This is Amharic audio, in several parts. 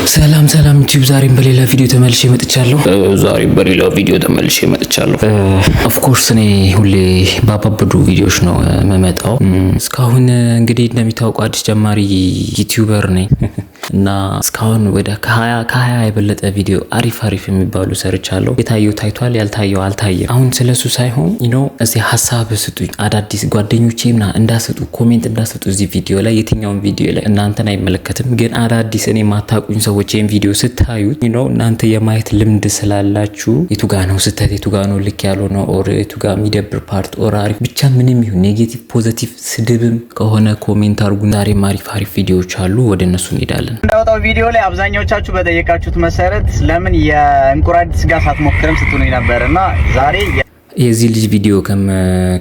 ሰላም ዩቲዩብ ዛሬም በሌላ ቪዲዮ ተመልሼ መጥቻለሁ። ኦፍ ኮርስ እኔ ሁሌ ባባበዱ ቪዲዮዎች ነው መመጣው። እስካሁን እንግዲህ እንደሚታወቀው አዲስ ጀማሪ ዩቲዩበር ነኝ እና እስካሁን ወደ ከ20 የበለጠ ቪዲዮ አሪፍ የሚባሉ ሰርቻለሁ። የታየው ታይቷል፣ ያልታየው አልታየም። አሁን ስለሱ ሳይሆን እዚህ ሀሳብ ስጡኝ፣ አዳዲስ ጓደኞቼና እንዳሰጡ ኮሜንት እንዳሰጡ እዚህ ቪዲዮ ላይ የትኛውን ቪዲዮ ላይ እናንተን አይመለከትም፣ ግን አዳዲስ እኔ ማታቁኝ ሰዎች ይሄን ቪዲዮ ስታዩት እናንተ የማየት ልምድ ስላላችሁ የቱጋ ነው ስህተት፣ የቱጋ ነው ልክ ያልሆነው፣ ኦር የቱጋ የሚደብር ፓርት ኦር አሪፍ ብቻ ምንም ይሁን ኔጌቲቭ ፖዚቲቭ ስድብም ከሆነ ኮሜንት አድርጉ። ዛሬም አሪፍ ቪዲዮዎች አሉ፣ ወደ እነሱ እንሄዳለን። እንዳወጣው ቪዲዮ ላይ አብዛኛዎቻችሁ በጠየቃችሁት መሰረት ለምን የእንቁራሪት ስጋ ሳትሞክርም ስትሉኝ ነበርና ዛሬ የዚህ ልጅ ቪዲዮ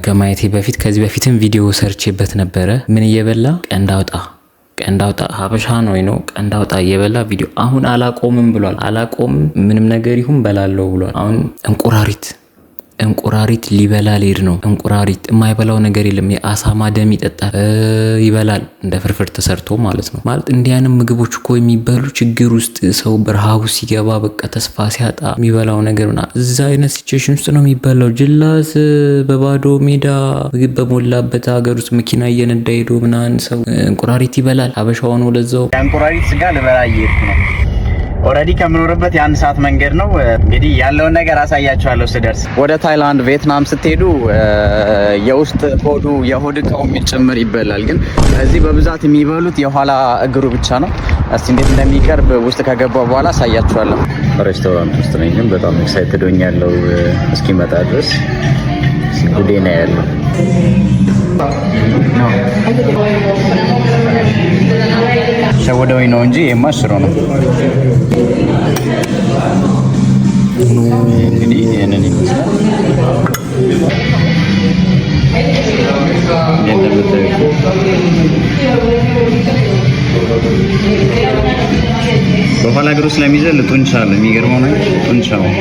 ከማየቴ በፊት ከዚህ በፊትም ቪዲዮ ሰርቼበት ነበረ። ምን እየበላ ቀንዳውጣ ሀበሻ ነው ቀንዳውጣ እየበላ ቪዲዮ አሁን አላቆምም ብሏል። አላቆምም ምንም ነገር ይሁን በላለው ብሏል። አሁን እንቁራሪት ሊበላ ሊሄድ ነው። እንቁራሪት የማይበላው ነገር የለም። የአሳማ ደም ይጠጣል፣ ይበላል እንደ ፍርፍር ተሰርቶ ማለት ነው። ማለት እንዲያንም ምግቦች እኮ የሚበሉ ችግር ውስጥ ሰው በረሃቡ ሲገባ በቃ ተስፋ ሲያጣ የሚበላው ነገር እዛ አይነት ሲቹዌሽን ውስጥ ነው የሚበላው። ጅላስ በባዶ ሜዳ ምግብ በሞላበት ሀገር ውስጥ መኪና እየነዳ ሄዶ ምናምን ሰው እንቁራሪት ይበላል። ሀበሻው ነው ለዛው። እንቁራሪት ስጋ ልበላ እየሄድኩ ነው። ኦሬዲ ከምኖርበት የ1 ሰዓት መንገድ ነው። እንግዲህ ያለውን ነገር አሳያችኋለሁ ስደርስ። ወደ ታይላንድ ቪየትናም ስትሄዱ የውስጥ ሆዱ የሆድ እቃው ጭምር ይበላል፣ ግን እዚህ በብዛት የሚበሉት የኋላ እግሩ ብቻ ነው። እስቲ እንዴት እንደሚቀርብ ውስጥ ከገባው በኋላ አሳያችኋለሁ። ሬስቶራንት ውስጥ ነኝ፣ ግን በጣም ኤክሳይትድ ሆኛለሁ እስኪመጣ ድረስ። ጉዴ ነው ያለው። ሸወደውኝ ነው እንጂ የማሽሮ ነው። እንግዲህ ይሄንን ይመስላል። በኋላ እግሩ ስለሚዘል ጡንቻ አለ። የሚገርመው ነገር ጡንቻ ነው።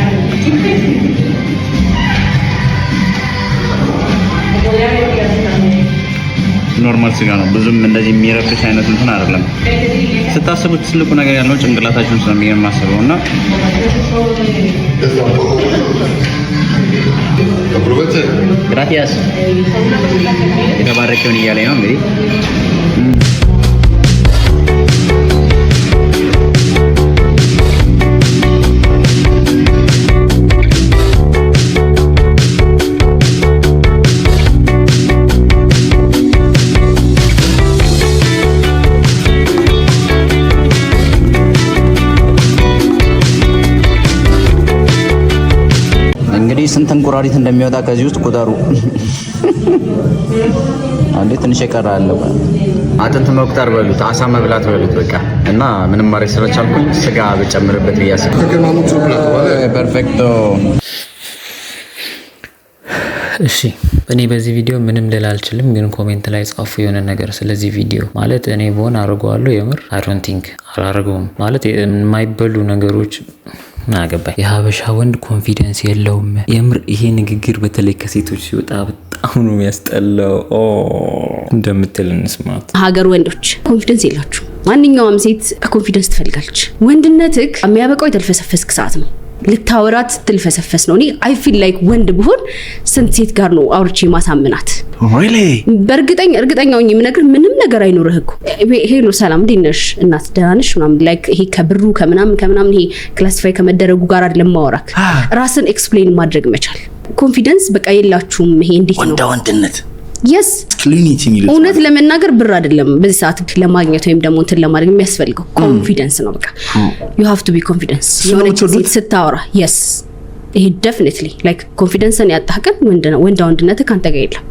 ኖርማል ስጋ ነው። ብዙም እንደዚህ የሚረብሽ አይነት እንትን አይደለም። ስታስቡት ትልቁ ነገር ያለው ጭንቅላታችሁን ስለሚገርም ማሰበው እና ግራቲያስ የተባረከውን እያለኝ ነው እንግዲህ ስንት እንቁራሪት እንደሚወጣ ከዚህ ውስጥ ቁጠሩ። አንዴ ትንሽ የቀረ አለ። አጥንት መቁጠር በሉት፣ አሳ መብላት በሉት በቃ። እና ምንም ማድረግ ስለቻልኩኝ ስጋ በጨምርበት ብያስብ። ፐርፌክቶ። እሺ እኔ በዚህ ቪዲዮ ምንም ልል አልችልም፣ ግን ኮሜንት ላይ ጻፉ የሆነ ነገር ስለዚህ ቪዲዮ። ማለት እኔ በሆነ አድርገዋለሁ፣ የምር አይ ዶንት ቲንክ አላደርገውም። ማለት የማይበሉ ነገሮች አገባኝ። የሀበሻ ወንድ ኮንፊደንስ የለውም የምር። ይሄ ንግግር በተለይ ከሴቶች ሲወጣ በጣም ነው የሚያስጠላው። እንደምትል እንስማት። ሀገር ወንዶች ኮንፊደንስ የላችሁ። ማንኛውም ሴት በኮንፊደንስ ትፈልጋለች። ወንድነትህ የሚያበቃው የተልፈሰፈስክ ሰዓት ነው። ልታወራት ትልፈሰፈስ ነው። እኔ አይ ፊል ላይክ ወንድ ብሆን ስንት ሴት ጋር ነው አውርቼ ማሳምናት። እርግጠኛው የምነግርህ ምንም ነገር አይኖርህ እኮ። ሄሎ ሰላም እንዴት ነሽ እናት ደህና ነሽ ምናምን ላይክ ይሄ ከብሩ ከምናምን ይሄ ክላሲፋይ ከመደረጉ ጋር አይደለም ማወራክ። ራስን ኤክስፕሌን ማድረግ መቻል። ኮንፊደንስ በቃ የላችሁም። ይሄ እንዴት ነው ወንድነት? yes እውነት ለመናገር ብር አይደለም በዚህ ሰዓት ለማግኘት ወይም ደግሞ እንትን ለማድረግ የሚያስፈልገው ኮንፊደንስ ነው። በቃ you have to be confidence። የሆነ ሴት ስታወራ yes ይሄ definitely like ኮንፊደንስን ያጣቀን ወንድነት ካንተ ጋር የለም።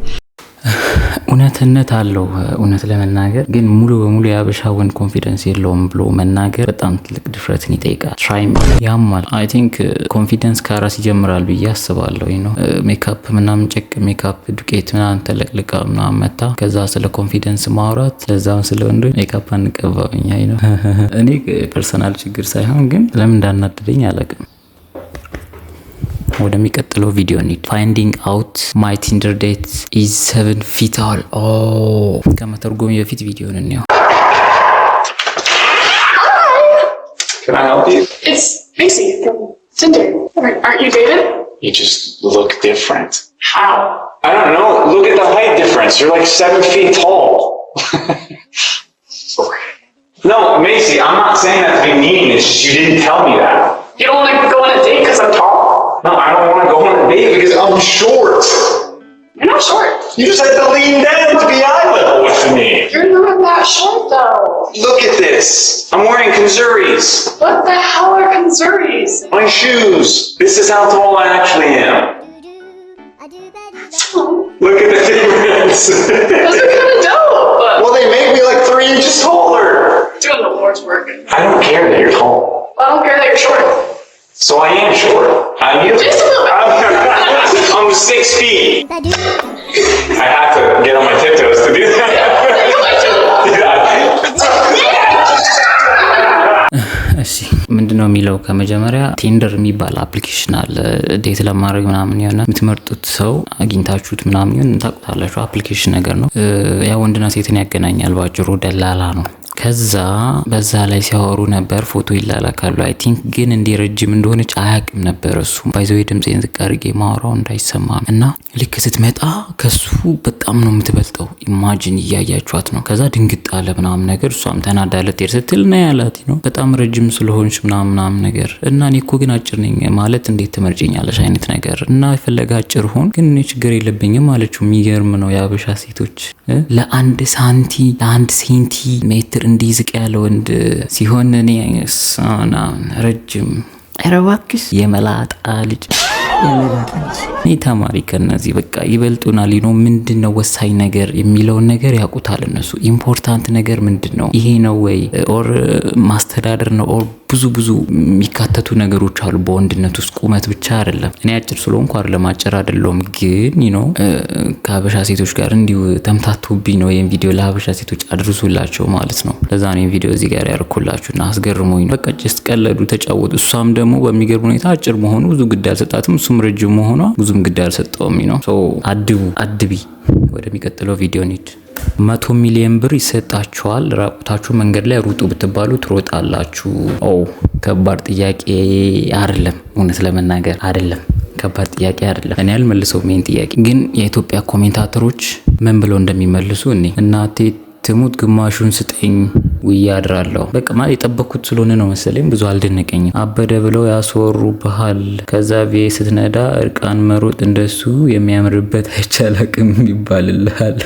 እውነትነት አለው። እውነት ለመናገር ግን ሙሉ በሙሉ የሀበሻ ወንድ ኮንፊደንስ የለውም ብሎ መናገር በጣም ትልቅ ድፍረትን ይጠይቃል። ትራይ ያማል። አይ ቲንክ ኮንፊደንስ ከራስ ይጀምራል ብዬ አስባለሁ። ሜካፕ ምናምን ጨቅ ሜካፕ ዱቄት ምናምን ተለቅልቃ ምናምን መታ ከዛ ስለ ኮንፊደንስ ማውራት ለዛም ስለ ወንድ ሜካፕ አንቀባብኛ እኔ ፐርሰናል ችግር ሳይሆን ግን ለምን እንዳናደደኝ አላውቅም። ወደሚቀጥለው ቪዲዮ እንሂድ። ፋይንዲንግ አውት ማይ ቲንደር ዴት ኢዝ 7 ፊት ታል። ከመተርጎም በፊት ቪዲዮን እንየው። Can I help you? It's Macy from Tinder. Aren't you dated? You just look different. How? I don't know. Look at the height difference. You're like 7 feet tall. No, Macy, I'm not saying that to be mean. It's just you didn't tell me that. You don't want to go on a date because I'm tall? No, I don't want to go on a date because I'm short. You're not short. You just had to lean down to be eye level with me. You're not that short, though. Look at this. I'm wearing Kanzuris. What the hell are Kanzuris? My shoes. This is how tall I actually am. Look at the difference. Those are kind of dope. Well, they make me like 3 inches taller. Doing the Lord's work. I don't care that you're tall. I don't care that you're short. So I am short. I'm you. Just a little bit. I'm 6 feet. I have to get on my tiptoes to do that. እሺ ምንድነው የሚለው? ከመጀመሪያ ቲንደር የሚባል አፕሊኬሽን አለ። ዴት ለማድረግ ምናምን የሆነ የምትመርጡት ሰው አግኝታችሁት ምናምን ይሁን ታውቁታላችሁ። አፕሊኬሽን ነገር ነው። ያ ወንድና ሴትን ያገናኛል። ባጭሩ ደላላ ነው። ከዛ በዛ ላይ ሲያወሩ ነበር። ፎቶ ይላላካሉ። አይ ቲንክ ግን እንደ ረጅም እንደሆነች አያውቅም ነበር እሱ። ባይዘው ድምጼን ዝቅ አድርጌ ማወራው እንዳይሰማ እና ልክ ስትመጣ ከሱ በጣም ነው የምትበልጠው። ኢማጂን እያያችኋት ነው። ከዛ ድንግጥ አለ ምናምን ነገር። እሷም ተናዳለት ሄድ ስትል ነው ያላት ነው በጣም ረጅም ስለሆንሽ ምናምን ነገር እና እኔ እኮ ግን አጭር ነኝ ማለት እንዴት ትመርጪኛለሽ አይነት ነገር እና የፈለገ አጭር ሆን ግን እኔ ችግር የለብኝም አለችው። የሚገርም ነው የአበሻ ሴቶች ለአንድ ሴንቲ ሜትር እንዲዝቅ ያለ ወንድ ሲሆን እኔ ሳና ረጅም አረዋክስ የመላጣ ልጅ እኔ ተማሪ ከነዚህ በቃ ይበልጡናል። ነው ምንድነው ወሳኝ ነገር የሚለውን ነገር ያውቁታል እነሱ። ኢምፖርታንት ነገር ምንድነው ይሄ ነው ወይ ኦር ማስተዳደር ነው ኦር ብዙ የሚካተቱ ነገሮች አሉ በወንድነት ውስጥ። ቁመት ብቻ አይደለም። እኔ አጭር ስለሆንኩ አይደለም አጭር አይደለም ግን ከሀበሻ ሴቶች ጋር እንዲሁ ተምታቶብኝ ነው ይሄን ቪዲዮ ለሀበሻ ሴቶች አድርሱላቸው ማለት ነው። ለዛ ነው ቪዲዮ እዚህ ጋር ያርኩላችሁና አስገርሞኝ ነው። በቃ ጀስት ቀለዱ ተጫወቱ። እሷም ደግሞ በሚገርም ሁኔታ አጭር መሆኑ ብዙ ግድ አልሰጣትም። እሱም ረጅም መሆኗ ብዙም ግድ አልሰጠውም ነው። ሶ አድቢ ወደሚቀጥለው ቪዲዮ እንሂድ። 100 ሚሊዮን ብር ይሰጣችኋል። ራቁታችሁ መንገድ ላይ ሩጡ ብትባሉ ትሮጣላችሁ? ከባድ ጥያቄ አይደለም። እውነት ለመናገር አይደለም፣ ከባድ ጥያቄ አይደለም። እኔ አልመልሰውም ይሄን ጥያቄ። ግን የኢትዮጵያ ኮሜንታተሮች ምን ብለው እንደሚመልሱ እናቴ ትሙት ግማሹን ስጠኝ ውያ አድራለሁ። በቃ ማለት የጠበኩት ስለሆነ ነው መሰለኝ። ብዙ አልደነቀኝም። አበደ ብለው ያስወሩብሃል። ከዛ ቪኤ ስትነዳ እርቃን መሮጥ እንደሱ የሚያምርበት አይቻላቅም ይባልልሃል።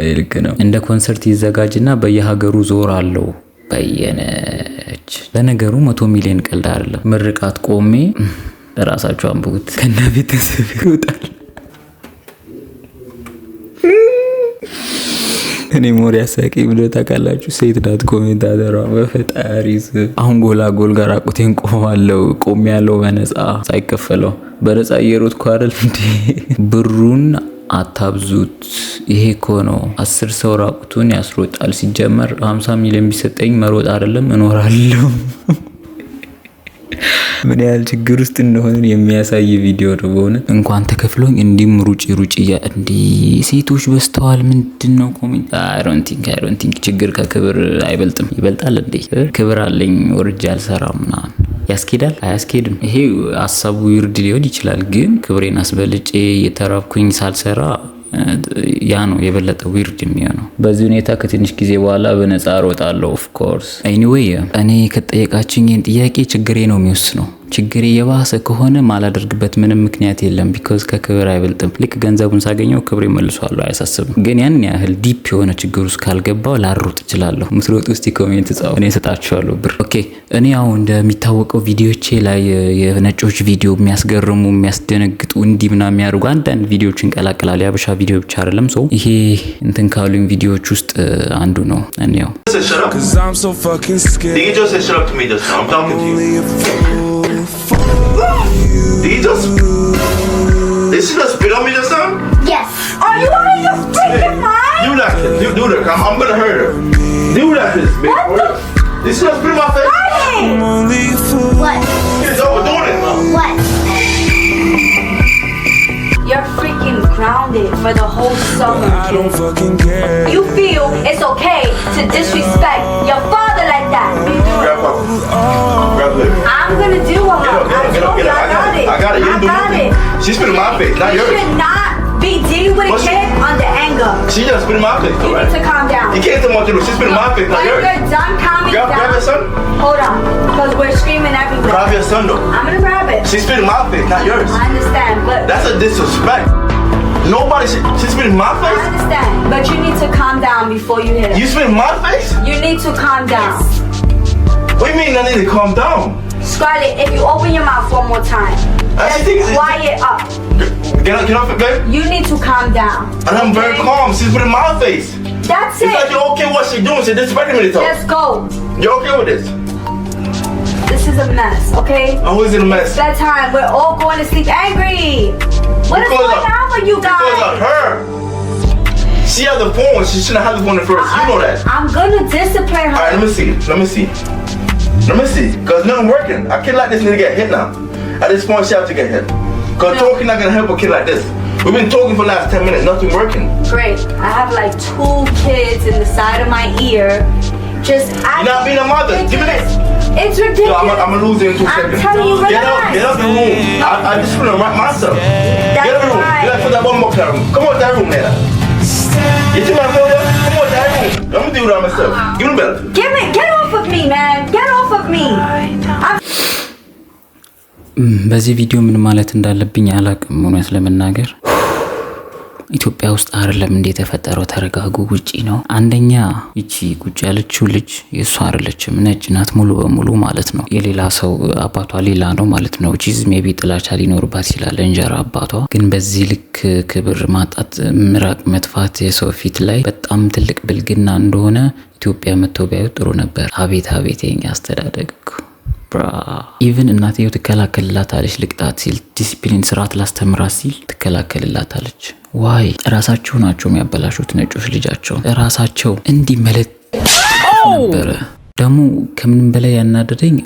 ይልክ ነው። እንደ ኮንሰርት ይዘጋጅና በየሀገሩ ዞር አለው በየነች። ለነገሩ 100 ሚሊዮን ቀልድ አይደለም። ምርቃት ቆሜ ለራሳቸው አንብቡት። ከነ ቤተሰብ ይሮጣል። እኔ ሞር ያሳቀኝ ብሎ ታውቃላችሁ? ሴት ናት ኮሜንታተሯ። በፈጣሪ አሁን ጎል ጋር ራቁቴን ቆም ያለው በነፃ ሳይከፈለው በነፃ እየሮጥኩ አይደል እንዴ? ብሩን አታብዙት። ይሄ እኮ ነው 10 ሰው ራቁቱን ያስሮጣል። ሲጀመር 50 ሚሊዮን ቢሰጠኝ መሮጥ አይደለም እኖራለሁ። ምን ያህል ችግር ውስጥ እንደሆነ የሚያሳይ ቪዲዮ ነው በእውነት። እንኳን ተከፍሎኝ እንዲም ሩጪ እንዲ ሴቶች በስተዋል። ምንድነው ኮሜንት? አይ ዶንት ቲንክ ችግር ከክብር አይበልጥም። ይበልጣል እንዴ? ክብር አለኝ ወርጄ አልሰራምና ያስኬዳል? አያስኬድም። ይሄ ሐሳቡ ይርድ ሊሆን ይችላል፣ ግን ክብሬን አስበልጬ የተራብኩኝ ሳልሰራ ያ ነው የበለጠ ዊርድ የሚሆነው። በዚህ ሁኔታ ከትንሽ ጊዜ በኋላ በነፃ ሮጣለሁ ኦፍ ኮርስ። ኤኒዌይ እኔ ከጠየቃችኝ ይሄን ጥያቄ ችግሬ ነው የሚወስነው። ችግሬ የባሰ ከሆነ ማላደርግበት ምንም ምክንያት የለም። ቢኮዝ ከክብር አይበልጥም። ልክ ገንዘቡን ሳገኘው ክብሬ መልሷለሁ፣ አያሳስብም። ግን ያን ያህል ዲፕ የሆነ ችግር ውስጥ ካልገባው ላሮጥ እችላለሁ። ምትሮጥ ውስጥ ኮሜንት ጻፉ፣ እኔ እሰጣችኋለሁ ብር። ኦኬ እኔ አሁን እንደሚታወቀው ቪዲዮቼ ላይ የነጮች ቪዲዮ የሚያስገርሙ የሚያስደነግጡ እንዲህ ምናምን የሚያደርጉ አንዳንድ ቪዲዮችን እንቀላቅላለሁ። የሀበሻ ቪዲዮ ብቻ አይደለም። ሰው ይሄ እንትን ካሉኝ ቪዲዮዎች ውስጥ አንዱ ነው። እኔው Did you just spit on me just now? Yes. Are you out of your freaking mind? Do that shit. Do that. I'm gonna hurt her. Do that shit, bitch. Did she just spit in my face? What? It's overdoing it. What? You're freaking grounded for the whole summer, kid. I don't fucking care. You feel it's okay to disrespect your father like that? She spit in my face, not You yours. should not be dealing with a What's- kid under anger. She just spit in my face, You though, need to right? calm down. You can't tell me what to do. She spit in my face, not When yours. you're done calming Grab down, your son. hold on, because we're screaming everywhere. Grab your son, though. I'm gonna grab it. She spit in my face, not yours. I understand, but That's a disrespect. Nobody should. She spit in my I face? understand, but you need to calm down before you hit You her. spit in my face? You need to calm down. What do you mean I need to calm down? Scarlett, if you open your mouth one more time, I just think- quiet up. Get off it, babe. You need to calm down. And I'm very okay? calm. She's put in my face. That's It's like it. you're okay with what she's doing. She's disrespecting me to talk. Let's go. You're okay with this? This is a mess, okay? Oh, who's in a mess? That time we're all going to sleep angry. What is Because going of- on with you Because of guys? her. She has the phone. She shouldn't have the phone at first. You know that. I'm gonna discipline her. All right, let me see. Because nothing working. A kid like this need to get hit now. At this point, she have to get hit. Because No. talking not going to help a kid like this. We've been talking for the last 10 minutes. Nothing working. Great. I have like 2 kids in the side of my ear. Just You're not being a mother. Give me this. It's Yo, ridiculous. I'm going to lose it in 2 I'm seconds. telling you, Get relax. up the room. I just want to wrap myself. That's Get up the room. right. You gotta put that one more car room. Come on, that room there. You see my failure? Come on, that room. I'm going to do it on myself. Give me better. Get off of me, man. Get off of me. በዚህ ቪዲዮ ምን ማለት እንዳለብኝ አላቅም። እውነት ለመናገር ኢትዮጵያ ውስጥ አይደለም እንዴ የተፈጠረው? ተረጋጉ። ውጪ ነው። አንደኛ እቺ ቁጭ ያለችው ልጅ የሷ አይደለችም፣ ነጭ ናት ሙሉ በሙሉ ማለት ነው። የሌላ ሰው አባቷ ሌላ ነው ማለት ነው። ቺዝ ሜቢ ጥላቻ ሊኖርባት ይችላል እንጀራ አባቷ። ግን በዚህ ልክ ክብር ማጣት፣ ምራቅ መጥፋት የሰው ፊት ላይ በጣም ትልቅ ብልግና እንደሆነ ኢትዮጵያ መተው ቢያዩ ጥሩ ነበር። አቤት አቤት የኛ አስተዳደግ ኢቭን እናትየው ትከላከልላታለች። ልቅጣት ሲል ዲሲፕሊን ስርዓት ላስተምራት ሲል ትከላከልላታለች። ዋይ ራሳቸው ናቸው የሚያበላሹት ነጮች ልጃቸውን። ራሳቸው እንዲመለጥ ነበረ። ደግሞ ከምንም በላይ ያናደደኝ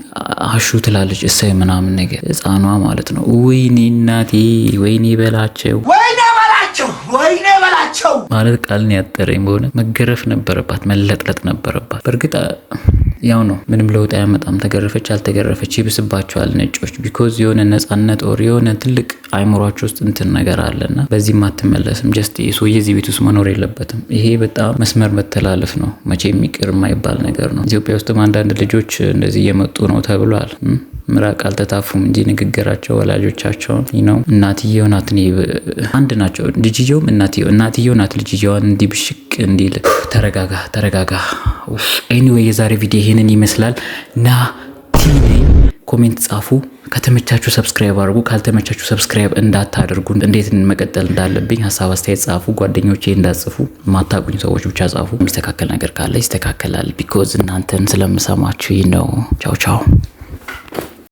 አሹ ትላለች እሳይ ምናምን ነገር ህፃኗ ማለት ነው። ወይኔ እናቴ ወይኔ በላቸው ማለት ቃልን ያጠረኝ በሆነ መገረፍ ነበረባት፣ መለጥለጥ ነበረባት። በእርግጥ ያው ነው፣ ምንም ለውጥ አያመጣም። ተገረፈች አልተገረፈች ይብስባቸዋል ነጮች። ቢኮዝ የሆነ ነፃነት ኦር የሆነ ትልቅ አይምሯቸው ውስጥ እንትን ነገር አለና በዚህም አትመለስም። ጀስት ሰውዬ እዚህ ቤት ውስጥ መኖር የለበትም። ይሄ በጣም መስመር መተላለፍ ነው። መቼ የሚቀር የማይባል ነገር ነው። ኢትዮጵያ ውስጥም አንዳንድ ልጆች እንደዚህ እየመጡ ነው ተብሏል። ምራቅ አልተታፉም እንጂ ንግግራቸው ወላጆቻቸውን ነው። እናትየው ናት አንድ ናቸው። ልጅየውም እናትየው ናት ልጅየዋን እንዲህ ብሽቅ እንዲል ተረጋጋ። ኤኒዌይ የዛሬ ቪዲዮ ይሄንን ይመስላል። ኮሜንት ጻፉ። ከተመቻችሁ ሰብስክራይብ አድርጉ። ካልተመቻችሁ ሰብስክራይብ እንዳታደርጉ። እንዴት መቀጠል እንዳለብኝ ሀሳብ አስተያየት ጻፉ። ጓደኞቼ እንዳጽፉ፣ ማታቁኝ ሰዎች ብቻ ጻፉ። የሚስተካከል ነገር ካለ ይስተካከላል። ቢኮዝ እናንተን ስለምሰማችሁ ነው። ቻው